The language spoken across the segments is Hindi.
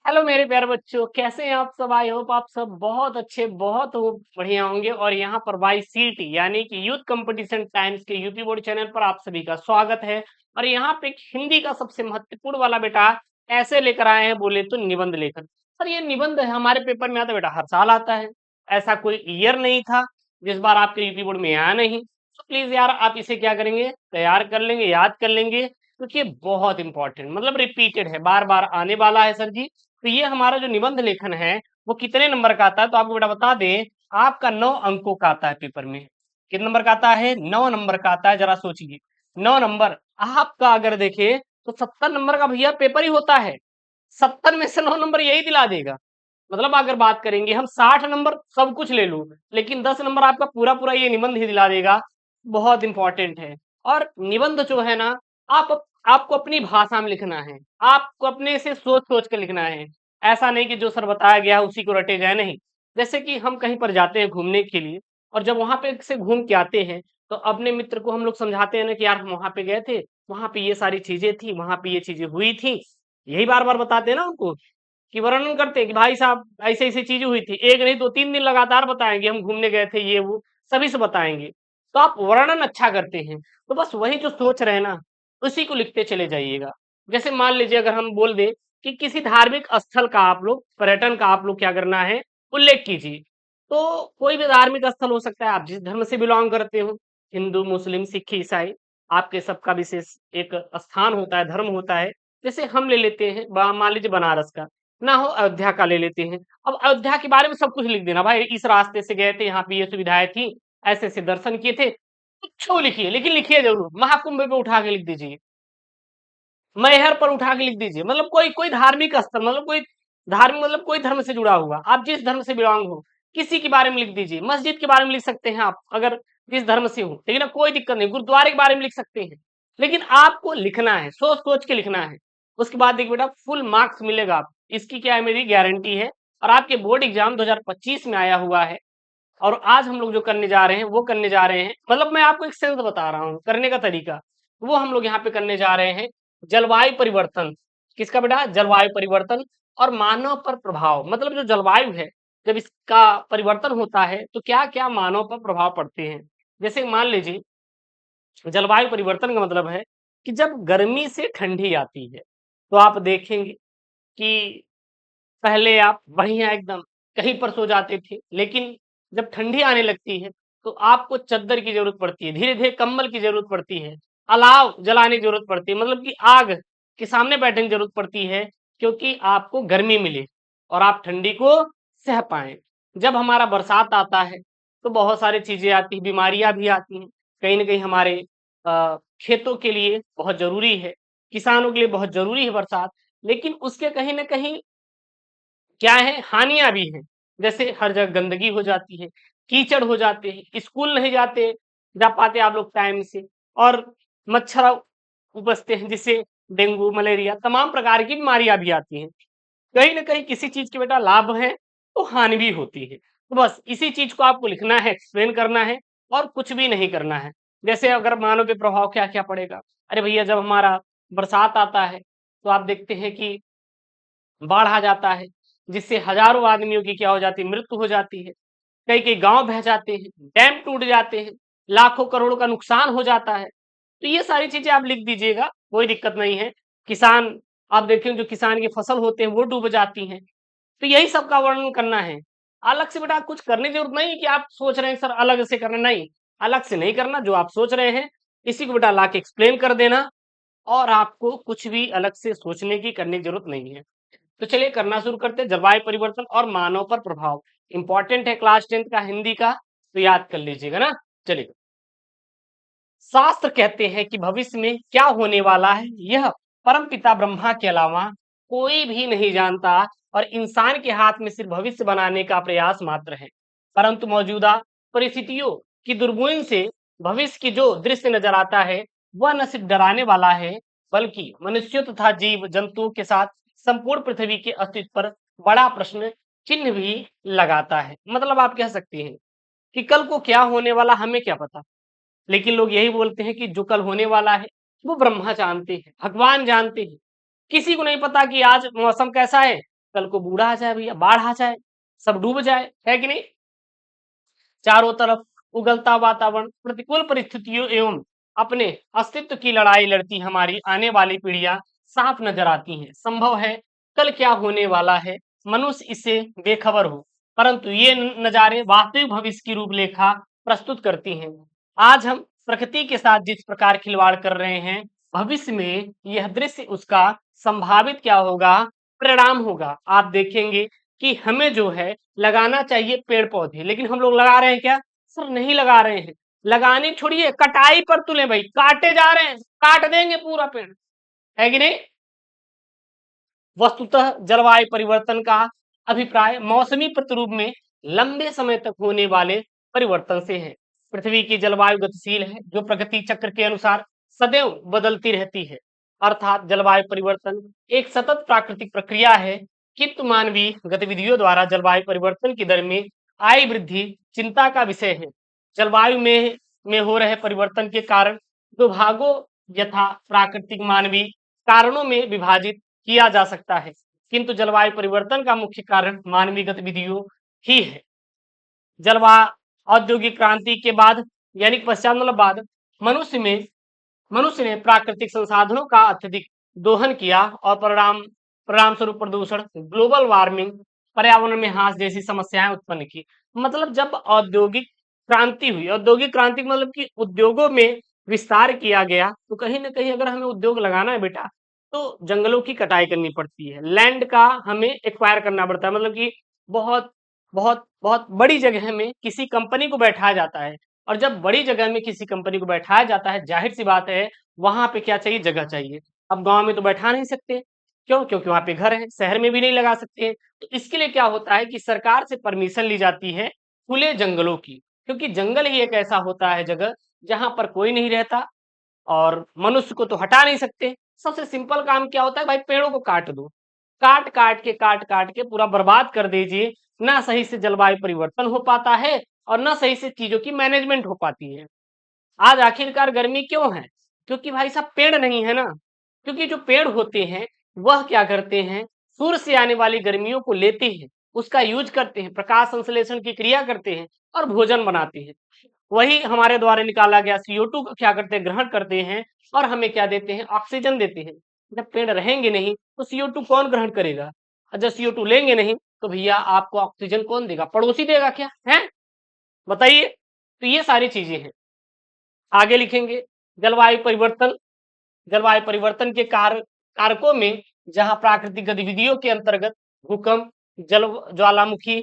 हेलो मेरे प्यारे बच्चों, कैसे हैं आप सब? आई होप आप सब बहुत अच्छे, बहुत बढ़िया होंगे। और यहाँ पर वाई सी टी यानी कि यूथ कंपटीशन टाइम्स के यूपी बोर्ड चैनल पर आप सभी का स्वागत है। और यहाँ पे एक हिंदी का सबसे महत्वपूर्ण वाला बेटा ऐसे लेकर आए हैं, बोले तो निबंध लेखन। और ये निबंध है हमारे पेपर में आता है बेटा, हर साल आता है। ऐसा कोई ईयर नहीं था जिस बार आपके यूपी बोर्ड में आया नहीं। तो प्लीज यार आप इसे क्या करेंगे, तैयार कर लेंगे, याद कर लेंगे, क्योंकि ये बहुत इंपॉर्टेंट मतलब रिपीटेड है, बार बार आने वाला है सर जी। तो ये हमारा जो निबंध लेखन है वो कितने नंबर का आता है, तो आपको बेटा बता दें, आपका 9 अंकों का आता है पेपर में। कितने नंबर का आता है? 9 नंबर का आता है। जरा सोचिए, 9 नंबर। आपका अगर देखे तो 70 नंबर का भैया पेपर ही होता है। 70 में से 9 नंबर यही दिला देगा। मतलब अगर बात करेंगे हम, 60 नंबर सब कुछ ले लूं, लेकिन 10 नंबर आपका पूरा पूरा ये निबंध ही दिला देगा। बहुत इंपॉर्टेंट है। और निबंध जो है ना, आपको अपनी भाषा में लिखना है, आपको अपने से सोच सोच कर लिखना है। ऐसा नहीं कि जो सर बताया गया है उसी को रटे जाए, नहीं। जैसे कि हम कहीं पर जाते हैं घूमने के लिए, और जब वहां पे से घूम के आते हैं तो अपने मित्र को हम लोग समझाते हैं ना कि यार हम वहां पे गए थे, वहां पे ये सारी चीजें थी, वहां पे ये चीजें हुई थी। यही बार बार बताते हैं ना उनको, कि वर्णन करते हैं कि भाई साहब ऐसे ऐसी चीजें हुई थी, एक नहीं 2 3 दिन लगातार बताएंगे, हम घूमने गए थे ये वो, सभी से बताएंगे। तो आप वर्णन अच्छा करते हैं, तो बस वही जो सोच रहे हैं ना, उसी को लिखते चले जाइएगा। जैसे मान लीजिए अगर हम बोल दे कि किसी धार्मिक स्थल का आप लोग, पर्यटन का आप लोग क्या करना है, उल्लेख कीजिए। तो कोई भी धार्मिक स्थल हो सकता है, आप जिस धर्म से बिलोंग करते हो, हिंदू मुस्लिम सिख ईसाई, आपके सबका विशेष एक स्थान होता है, धर्म होता है। जैसे हम ले लेते हैं मान लीजिए बनारस का, ना हो अयोध्या का ले लेते हैं। अब अयोध्या के बारे में सब कुछ लिख देना, भाई इस रास्ते से गए थे, यहाँ पे ये सुविधाएं थी, ऐसे ऐसे दर्शन किए थे, कुछ लिखिए, लेकिन लिखिए जरूर। महाकुंभ पे उठा के लिख दीजिए, मैहर पर उठा के लिख दीजिए। मतलब कोई कोई धार्मिक स्थल, मतलब कोई धार्मिक, मतलब कोई धर्म से जुड़ा हुआ, आप जिस धर्म से बिलोंग हो, किसी के बारे में लिख दीजिए। मस्जिद के बारे में लिख सकते हैं आप, अगर जिस धर्म से हो, ठीक है ना, कोई दिक्कत नहीं। गुरुद्वारे के बारे में लिख सकते हैं, लेकिन आपको लिखना है, सोच सोच के लिखना है। उसके बाद देखिए बेटा, फुल मार्क्स मिलेगा आप, इसकी क्या है, मेरी गारंटी है। और आपके बोर्ड एग्जाम 2025 में आया हुआ है, और आज हम लोग जो करने जा रहे हैं वो करने जा रहे हैं, मतलब मैं आपको एक सेंस बता रहा हूँ करने का तरीका, वो हम लोग यहाँ पे करने जा रहे हैं। जलवायु परिवर्तन, किसका बेटा? जलवायु परिवर्तन और मानव पर प्रभाव। मतलब जो जलवायु है, जब इसका परिवर्तन होता है तो क्या क्या मानव पर प्रभाव पड़ते हैं। जैसे मान लीजिए, जलवायु परिवर्तन का मतलब है कि जब गर्मी से ठंडी आती है, तो आप देखेंगे कि पहले आप बढ़िया एकदम कहीं पर सो जाते थे, लेकिन जब ठंडी आने लगती है तो आपको चद्दर की जरूरत पड़ती है, धीरे धीरे कंबल की जरूरत पड़ती है, अलाव जलाने की जरूरत पड़ती है, मतलब कि आग के सामने बैठने की जरूरत पड़ती है, क्योंकि आपको गर्मी मिले और आप ठंडी को सह पाए। जब हमारा बरसात आता है तो बहुत सारी चीजें आती हैं, बीमारियां भी आती हैं। कहीं ना कहीं हमारे खेतों के लिए बहुत जरूरी है, किसानों के लिए बहुत जरूरी है बरसात, लेकिन उसके कहीं ना कहीं क्या है, हानियां भी हैं। जैसे हर जगह गंदगी हो जाती है, कीचड़ हो जाते हैं, स्कूल नहीं जा पाते आप लोग टाइम से, और मच्छर उपजते हैं, जिससे डेंगू मलेरिया तमाम प्रकार की बीमारियां भी आती हैं। कहीं ना कहीं किसी चीज के बेटा लाभ है तो हानि भी होती है। तो बस इसी चीज को आपको लिखना है, एक्सप्लेन करना है, और कुछ भी नहीं करना है। जैसे अगर मानव पे प्रभाव क्या क्या पड़ेगा, अरे भैया जब हमारा बरसात आता है तो आप देखते हैं कि बाढ़ आ जाता है, जिससे हजारों आदमियों की क्या हो जाती है, मृत्यु हो जाती है। कई कई गांव बह जाते हैं, डैम टूट जाते हैं, लाखों करोड़ों का नुकसान हो जाता है। तो ये सारी चीजें आप लिख दीजिएगा, कोई दिक्कत नहीं है। किसान, आप देखें जो किसान की फसल होते हैं वो डूब जाती हैं। तो यही सब का वर्णन करना है। अलग से बेटा कुछ करने की जरूरत नहीं है कि आप सोच रहे हैं सर अलग से करना, नहीं, अलग से नहीं करना। जो आप सोच रहे हैं इसी को बेटा ला के एक्सप्लेन कर देना, और आपको कुछ भी अलग से सोचने की करने की जरूरत नहीं है। तो चलिए करना शुरू करते हैं। जलवायु परिवर्तन और मानव पर प्रभाव इंपॉर्टेंट है, क्लास 10th का हिंदी का, तो याद कर लीजिएगा ना। चलिए, शास्त्र कहते हैं कि भविष्य में क्या होने वाला है यह परम पिता ब्रह्मा के अलावा कोई भी नहीं जानता, और इंसान के हाथ में सिर्फ भविष्य बनाने का प्रयास मात्र है। परंतु मौजूदा परिस्थितियों की दूरबीन से भविष्य की जो दृश्य नजर आता है वह न सिर्फ डराने वाला है, बल्कि मनुष्यों तथा जीव जंतुओं के साथ संपूर्ण पृथ्वी के अस्तित्व पर बड़ा प्रश्न चिन्ह भी लगाता है। मतलब आप कह सकते हैं कि कल को क्या होने वाला हमें क्या पता, लेकिन लोग यही बोलते हैं कि जो कल होने वाला है वो ब्रह्मा जानते हैं, भगवान जानते हैं। किसी को नहीं पता कि आज मौसम कैसा है, कल को बूढ़ा आ जाए भैया, बाढ़ आ जाए, सब डूब जाए, है कि नहीं? चारों तरफ उगलता वातावरण, प्रतिकूल परिस्थितियों एवं अपने अस्तित्व की लड़ाई लड़ती हमारी आने वाली पीढ़ियां साफ नजर आती हैं। संभव है कल क्या होने वाला है मनुष्य इससे बेखबर हो, परंतु ये नजारे वास्तविक भविष्य की रूपरेखा प्रस्तुत करती हैं। आज हम प्रकृति के साथ जिस प्रकार खिलवाड़ कर रहे हैं, भविष्य में यह दृश्य उसका संभावित क्या होगा, परिणाम होगा। आप देखेंगे कि हमें जो है लगाना चाहिए पेड़ पौधे, लेकिन हम लोग लगा रहे हैं क्या? सर नहीं लगा रहे हैं। लगाने छोड़िए, कटाई पर तुले भाई, काटे जा रहे हैं, काट देंगे पूरा पेड़, है कि नहीं? वस्तुतः जलवायु परिवर्तन का अभिप्राय मौसमी प्रतिरूप में लंबे समय तक होने वाले परिवर्तन से है। पृथ्वी की जलवायु गतिशील है, जो प्रगति चक्र के अनुसार सदैव बदलती रहती है। अर्थात जलवायु परिवर्तन एक सतत प्राकृतिक प्रक्रिया है, किंतु मानवीय गतिविधियों द्वारा जलवायु परिवर्तन की दर में आई वृद्धि चिंता का विषय है। जलवायु में हो रहे परिवर्तन के कारण दो भागों यथा प्राकृतिक मानवीय कारणों में विभाजित किया जा सकता है, किंतु जलवायु परिवर्तन का मुख्य कारण मानवीय गतिविधियों ही है। जलवायु औद्योगिक क्रांति के बाद यानी पश्चात मतलब बाद मनुष्य ने प्राकृतिक संसाधनों का अत्यधिक दोहन किया और परिणाम स्वरूप प्रदूषण, ग्लोबल वार्मिंग, पर्यावरण में ह्रास जैसी समस्याएं उत्पन्न की। मतलब जब औद्योगिक क्रांति हुई, औद्योगिक क्रांति मतलब कि उद्योगों में विस्तार किया गया, तो कहीं ना कहीं अगर हमें उद्योग लगाना है बेटा, तो जंगलों की कटाई करनी पड़ती है, लैंड का हमें एक्वायर करना पड़ता है। मतलब कि बहुत बहुत बहुत बड़ी जगह में किसी कंपनी को बैठाया जाता है, और जब बड़ी जगह में किसी कंपनी को बैठाया जाता है, जाहिर सी बात है वहां पे क्या चाहिए, जगह चाहिए। अब गांव में तो बैठा नहीं सकते, क्यों? क्योंकि वहां पे घर है, शहर में भी नहीं लगा सकते। तो इसके लिए क्या होता है कि सरकार से परमिशन ली जाती है खुले जंगलों की, क्योंकि जंगल ही एक ऐसा होता है जगह जहां पर कोई नहीं रहता और मनुष्य को तो हटा नहीं सकते। सबसे सिंपल काम क्या होता है भाई, पेड़ों को काट दो, काट काट के पूरा बर्बाद कर दीजिए। ना सही से जलवायु परिवर्तन हो पाता है और ना सही से चीजों की मैनेजमेंट हो पाती है। आज आखिरकार गर्मी क्यों है? क्योंकि भाई साहब पेड़ नहीं है ना। क्योंकि जो पेड़ होते हैं वह क्या करते हैं, सूर्य से आने वाली गर्मियों को लेते हैं, उसका यूज करते हैं, प्रकाश संश्लेषण की क्रिया करते हैं और भोजन बनाते हैं। वही हमारे द्वारा निकाला गया CO2 को क्या करते हैं, ग्रहण करते हैं और हमें क्या देते हैं, ऑक्सीजन देते हैं। जब पेड़ रहेंगे नहीं तो CO2 कौन ग्रहण करेगा? और जब CO2 लेंगे नहीं तो भैया आपको ऑक्सीजन कौन देगा? पड़ोसी देगा क्या है? बताइए। तो ये सारी चीजें हैं। आगे लिखेंगे जलवायु परिवर्तन के कारकों में जहां प्राकृतिक गतिविधियों के अंतर्गत भूकंप, जल ज्वालामुखी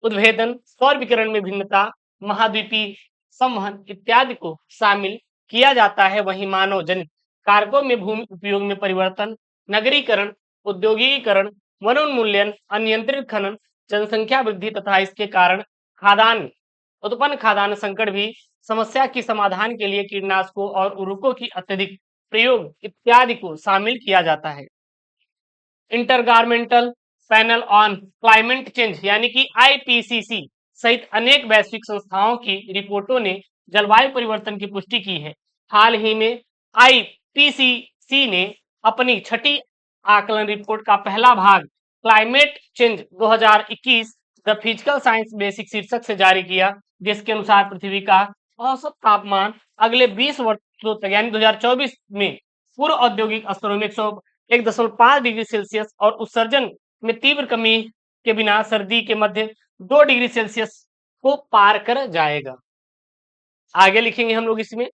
उद्भेदन, सौर विकिरण में भिन्नता, महाद्वीपीय संवहन इत्यादि को शामिल किया जाता है, वहीं मानव जनित कारकों में भूमि उपयोग में परिवर्तन, नगरीकरण, औद्योगिकीकरण, वनोन्मूलन, अनियंत्रित खनन, जनसंख्या वृद्धि तथा इसके कारण खाद्यान्न संकट भी समस्या की समाधान के लिए कीटनाशकों और उर्वरकों की अत्यधिक प्रयोग इत्यादि को शामिल किया जाता है। इंटरगार्मेंटल पैनल ऑन क्लाइमेट चेंज यानी कि IPCC सहित अनेक वैश्विक संस्थाओं की रिपोर्टों ने जलवायु परिवर्तन की पुष्टि की है। हाल ही में IPCC ने अपनी छठी आकलन रिपोर्ट का पहला भाग climate change 2021 the physical science basic शीर्षक से जारी किया, जिसके अनुसार पृथ्वी का औसत तापमान अगले 20 वर्षों तक यानी 2024 में पूर्व औद्योगिक स्तरों में 1.5 डिग्री सेल्सियस और उत्सर्जन में तीव्र कमी के बिना सर्दी के मध्य 2 डिग्री सेल्सियस को पार कर जाएगा। आगे लिखेंगे हम लोग इसमें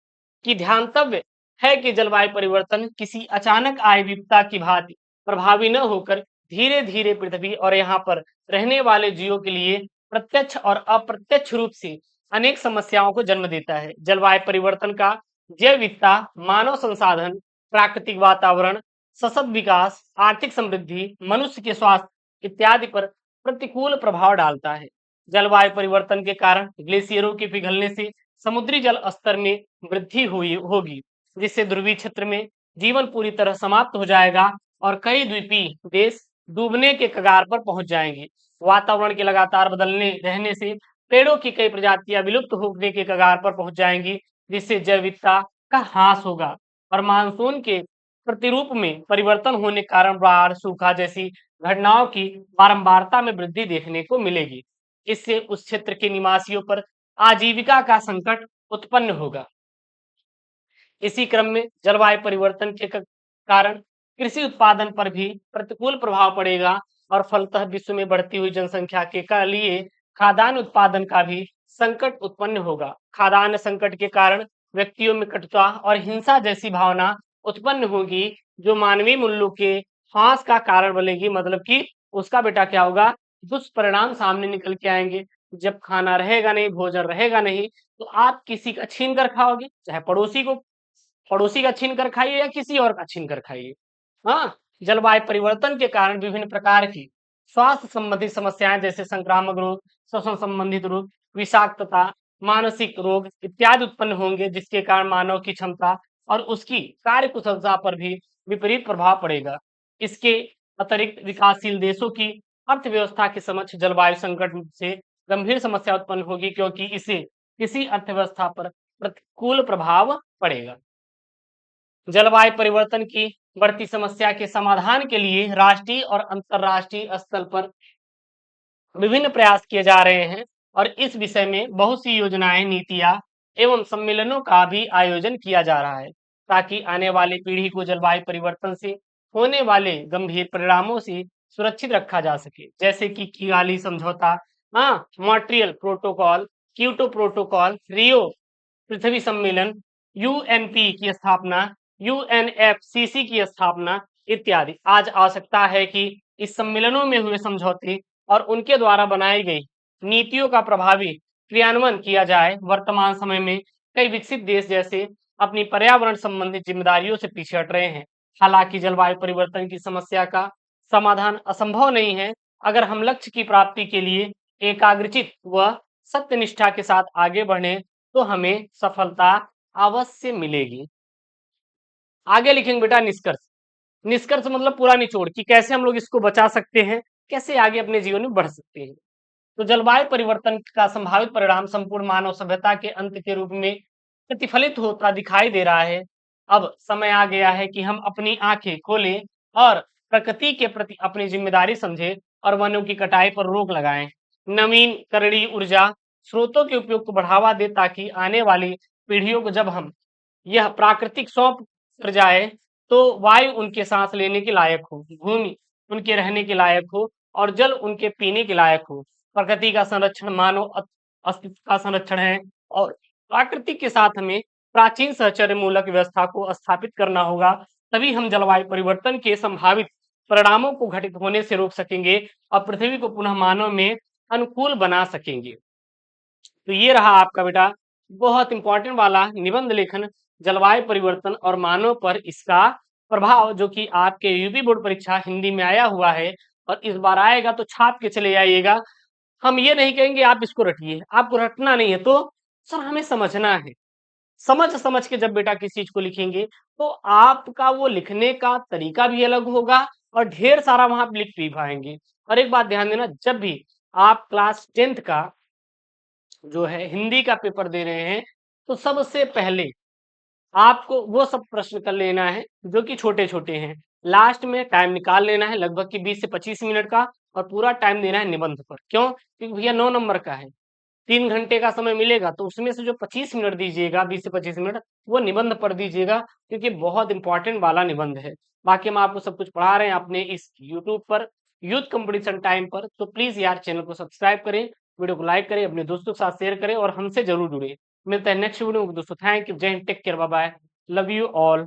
कि ध्यानतव्य है कि जलवायु परिवर्तन किसी अचानक आए विपदा की भांति प्रभावी न होकर धीरे धीरे पृथ्वी और यहाँ पर रहने वाले जीवों के लिए प्रत्यक्ष और अप्रत्यक्ष रूप से अनेक समस्याओं को जन्म देता है। जलवायु परिवर्तन का जैव विविधता, मानव संसाधन, प्राकृतिक वातावरण, सशक्त विकास, आर्थिक समृद्धि, मनुष्य के स्वास्थ्य इत्यादि पर प्रतिकूल प्रभाव डालता है। जलवायु परिवर्तन के कारण ग्लेशियरों के पिघलने से समुद्री जल स्तर में वृद्धि होगी, जिससे ध्रुवीय क्षेत्र में जीवन पूरी तरह समाप्त हो जाएगा और कई द्वीपीय देश डूबने के कगार पर पहुंच जाएंगे। वातावरण के लगातार बदलने रहने से पेड़ों की कई प्रजातियां विलुप्त होने के कगार पर पहुंच जाएंगी, जिससे जैव विविधता का ह्रास होगा और मानसून के प्रतिरूप में परिवर्तन होने के कारण बाढ़, सूखा जैसी घटनाओं की बारंबारता में वृद्धि देखने को मिलेगी। इससे उस क्षेत्र के निवासियों पर आजीविका का संकट उत्पन्न होगा। इसी क्रम में जलवायु परिवर्तन के कारण कृषि उत्पादन पर भी प्रतिकूल प्रभाव पड़ेगा और फलतः विश्व में बढ़ती हुई जनसंख्या के लिए खाद्यान्न उत्पादन का भी संकट उत्पन्न होगा। खाद्यान्न संकट के कारण व्यक्तियों में कटुता और हिंसा जैसी भावना उत्पन्न होगी, जो मानवीय मूल्यों के ह्रास का कारण बनेगी। मतलब कि उसका बेटा क्या होगा, दुष्परिणाम सामने निकल के आएंगे। जब खाना रहेगा नहीं, भोजन रहेगा नहीं, तो आप किसी का छीन कर खाओगे, चाहे पड़ोसी का छीन कर खाइए या किसी और का छीन कर खाइए। हाँ, जलवायु परिवर्तन के कारण विभिन्न प्रकार की स्वास्थ्य संबंधी समस्याएं जैसे संक्रामक रोग, श्वसन संबंधित रोग, विषाक्तता, मानसिक रोग इत्यादि उत्पन्न होंगे, जिसके कारण मानव की क्षमता और उसकी कार्य कुशलता पर भी विपरीत प्रभाव पड़ेगा। इसके अतिरिक्त विकासशील देशों की अर्थव्यवस्था के समक्ष जलवायु संकट से गंभीर समस्या उत्पन्न होगी, क्योंकि इसे किसी अर्थव्यवस्था पर प्रतिकूल प्रभाव पड़ेगा। जलवायु परिवर्तन की बढ़ती समस्या के समाधान के लिए राष्ट्रीय और अंतर्राष्ट्रीय स्तर पर विभिन्न प्रयास किए जा रहे हैं और इस विषय में बहुत सी योजनाएं, नीतियां एवं सम्मेलनों का भी आयोजन किया जा रहा है, ताकि आने वाली पीढ़ी को जलवायु परिवर्तन से होने वाले गंभीर परिणामों से सुरक्षित रखा जा सके। जैसे कि किगाली समझौता, मॉन्ट्रियल प्रोटोकॉल, क्योटो प्रोटोकॉल, रियो पृथ्वी सम्मेलन, यूएनपी की स्थापना, यूएनएफसीसी की स्थापना इत्यादि। आज आवश्यकता है कि इस सम्मेलनों में हुए समझौते और उनके द्वारा बनाई गई नीतियों का प्रभावी क्रियान्वयन किया जाए। वर्तमान समय में कई विकसित देश जैसे अपनी पर्यावरण संबंधित जिम्मेदारियों से पीछे हट रहे हैं। हालांकि जलवायु परिवर्तन की समस्या का समाधान असंभव नहीं है। अगर हम लक्ष्य की प्राप्ति के लिए एकाग्रचित व सत्यनिष्ठा के साथ आगे बढ़े तो हमें सफलता अवश्य मिलेगी। आगे लिखेंगे बेटा निष्कर्ष। निष्कर्ष मतलब पूरा निचोड़ कि कैसे हम लोग इसको बचा सकते हैं, कैसे आगे अपने जीवन में बढ़ सकते हैं। तो जलवायु परिवर्तन का संभावित परिणाम संपूर्ण मानव सभ्यता के अंत के रूप में प्रतिफलित होता दिखाई दे रहा है। अब समय आ गया है कि हम अपनी आंखें खोलें और प्रकृति के प्रति अपनी जिम्मेदारी समझें और वनों की कटाई पर रोक लगाएं। नवीनकरणीय ऊर्जा स्रोतों के उपयोग को बढ़ावा दें, ताकि आने वाली पीढ़ियों को जब हम यह प्राकृतिक सौंप कर जाए तो वायु उनके सांस लेने के लायक हो, भूमि उनके रहने के लायक हो और जल उनके पीने के लायक हो। प्रकृति का संरक्षण मानव अस्तित्व का संरक्षण है और प्राकृतिक के साथ हमें प्राचीन सहचर्य मूलक व्यवस्था को स्थापित करना होगा। तभी हम जलवायु परिवर्तन के संभावित परिणामों को घटित होने से रोक सकेंगे और पृथ्वी को पुनः मानव में अनुकूल बना सकेंगे। तो ये रहा आपका बेटा बहुत इंपॉर्टेंट वाला निबंध लेखन, जलवायु परिवर्तन और मानव पर इसका प्रभाव, जो कि आपके यूपी बोर्ड परीक्षा हिंदी में आया हुआ है और इस बार आएगा तो छाप के चले आइएगा। हम ये नहीं कहेंगे आप इसको रटिए, आपको रटना नहीं है, तो सर हमें समझना है। समझ समझ के जब बेटा किसी चीज को लिखेंगे तो आपका वो लिखने का तरीका भी अलग होगा और ढेर सारा वहां लिख भी पाएंगे। और एक बात ध्यान देना, जब भी आप क्लास 10th का जो है हिंदी का पेपर दे रहे हैं तो सबसे पहले आपको वो सब प्रश्न कर लेना है जो कि छोटे-छोटे हैं। लास्ट में टाइम निकाल लेना है लगभग कि 20 से 25 मिनट का और पूरा टाइम देना है निबंध पर। क्यों? क्योंकि भैया 9 नंबर का है। 3 घंटे का समय मिलेगा तो उसमें से जो 25 मिनट दीजिएगा, 20 से 25 मिनट, वो निबंध पर दीजिएगा, क्योंकि बहुत इंपॉर्टेंट वाला निबंध है। बाकी हम आपको सब कुछ पढ़ा रहे हैं अपने इस यूट्यूब पर, यूथ कंपटीशन टाइम पर। तो प्लीज़ यार चैनल को सब्सक्राइब करें, वीडियो को लाइक करें, अपने दोस्तों के साथ शेयर करें और हमसे ज़रूर जुड़ें। मिलते हैं नेक्स्ट वीडियो में दोस्तों। Thank you, Jai Hind, take care, bye bye, love you all.